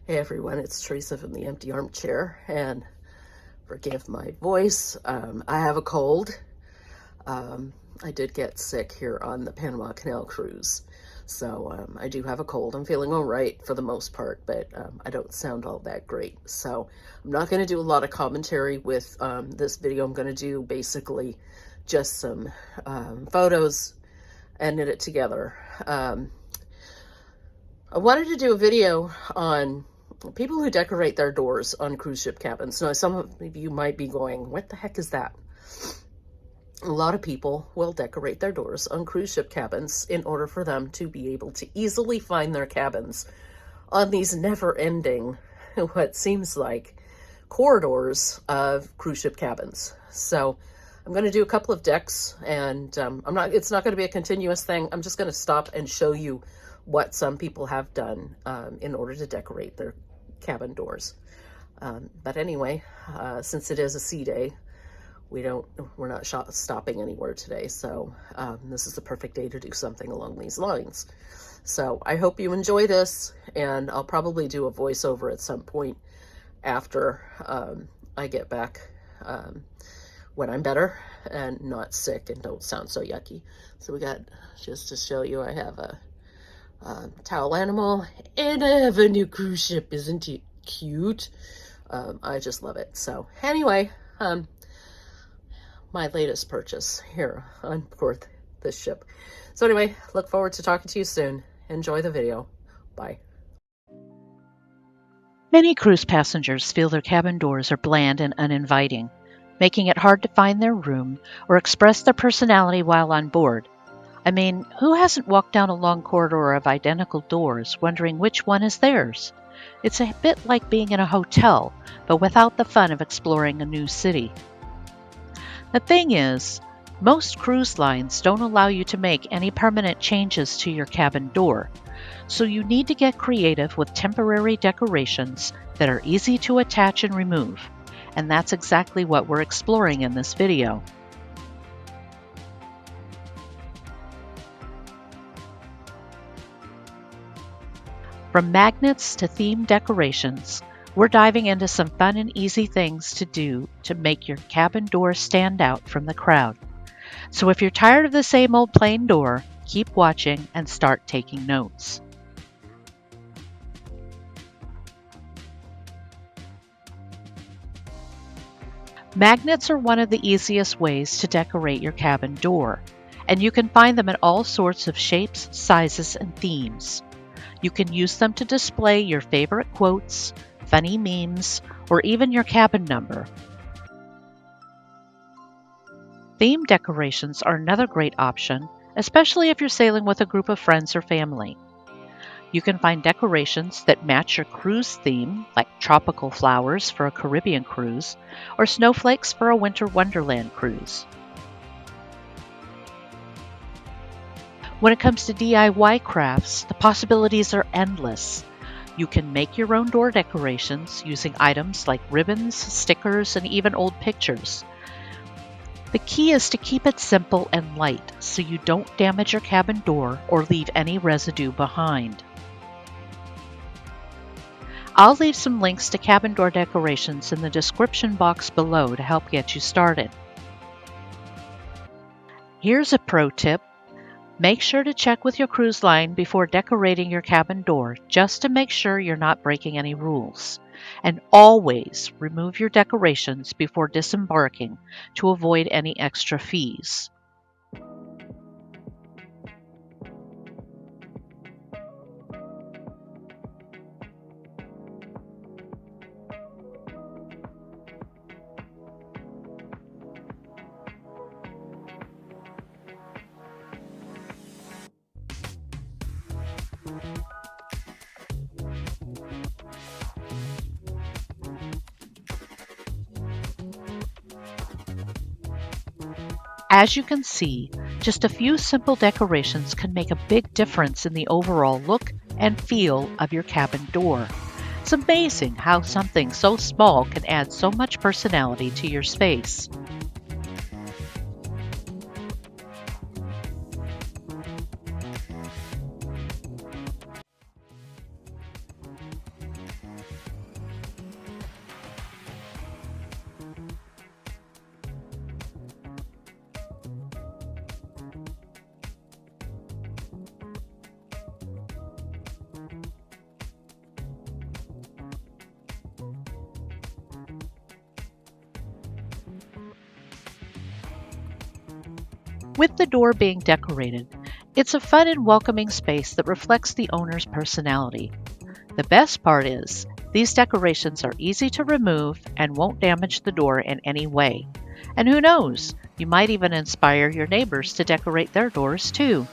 Hey everyone, it's Teresa from the Empty Armchair, and forgive my voice. I have a cold. I did get sick here on the Panama Canal cruise, so I do have a cold. I'm feeling all right for the most part, but I don't sound all that great. So I'm not going to do a lot of commentary with this video. I'm going to do basically just some photos and knit it together. I wanted to do a video on people who decorate their doors on cruise ship cabins. Now, some of you might be going, what the heck is that? A lot of people will decorate their doors on cruise ship cabins in order for them to be able to easily find their cabins on these never-ending, what seems like, corridors of cruise ship cabins. So I'm going to do a couple of decks, and it's not going to be a continuous thing. I'm just going to stop and show you what some people have done in order to decorate their cabin doors. But anyway, since it is a sea day, we're not stopping anywhere today. So this is the perfect day to do something along these lines. So I hope you enjoy this, and I'll probably do a voiceover at some point after I get back when I'm better and not sick and don't sound so yucky. So we got, just to show you, I have a towel animal, and I have a new cruise ship. Isn't it cute? I just love it. So anyway, my latest purchase here on board this ship. So anyway, look forward to talking to you soon. Enjoy the video. Bye. Many cruise passengers feel their cabin doors are bland and uninviting, making it hard to find their room or express their personality while on board. I mean, who hasn't walked down a long corridor of identical doors wondering which one is theirs? It's a bit like being in a hotel, but without the fun of exploring a new city. The thing is, most cruise lines don't allow you to make any permanent changes to your cabin door, so you need to get creative with temporary decorations that are easy to attach and remove, and that's exactly what we're exploring in this video. From magnets to themed decorations, we're diving into some fun and easy things to do to make your cabin door stand out from the crowd. So if you're tired of the same old plain door, keep watching and start taking notes. Magnets are one of the easiest ways to decorate your cabin door, and you can find them in all sorts of shapes, sizes, and themes. You can use them to display your favorite quotes, funny memes, or even your cabin number. Theme decorations are another great option, especially if you're sailing with a group of friends or family. You can find decorations that match your cruise theme, like tropical flowers for a Caribbean cruise, or snowflakes for a winter wonderland cruise. When it comes to DIY crafts, the possibilities are endless. You can make your own door decorations using items like ribbons, stickers, and even old pictures. The key is to keep it simple and light so you don't damage your cabin door or leave any residue behind. I'll leave some links to cabin door decorations in the description box below to help get you started. Here's a pro tip. Make sure to check with your cruise line before decorating your cabin door just to make sure you're not breaking any rules. And always remove your decorations before disembarking to avoid any extra fees. As you can see, just a few simple decorations can make a big difference in the overall look and feel of your cabin door. It's amazing how something so small can add so much personality to your space. With the door being decorated, it's a fun and welcoming space that reflects the owner's personality. The best part is, these decorations are easy to remove and won't damage the door in any way. And who knows, you might even inspire your neighbors to decorate their doors too.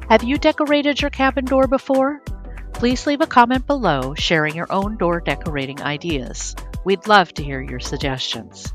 Have you decorated your cabin door before? Please leave a comment below sharing your own door decorating ideas. We'd love to hear your suggestions.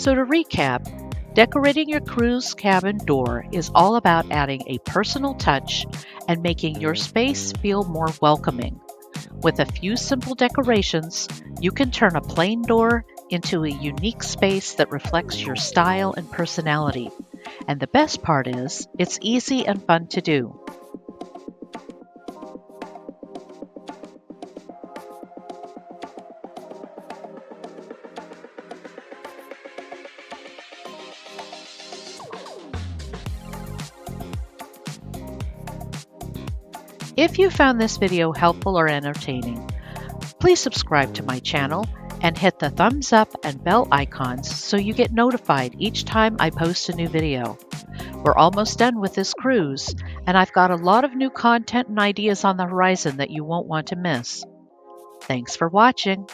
So to recap, decorating your cruise cabin door is all about adding a personal touch and making your space feel more welcoming. With a few simple decorations, you can turn a plain door into a unique space that reflects your style and personality. And the best part is, it's easy and fun to do. If you found this video helpful or entertaining, please subscribe to my channel and hit the thumbs up and bell icons so you get notified each time I post a new video. We're almost done with this cruise, and I've got a lot of new content and ideas on the horizon that you won't want to miss. Thanks for watching.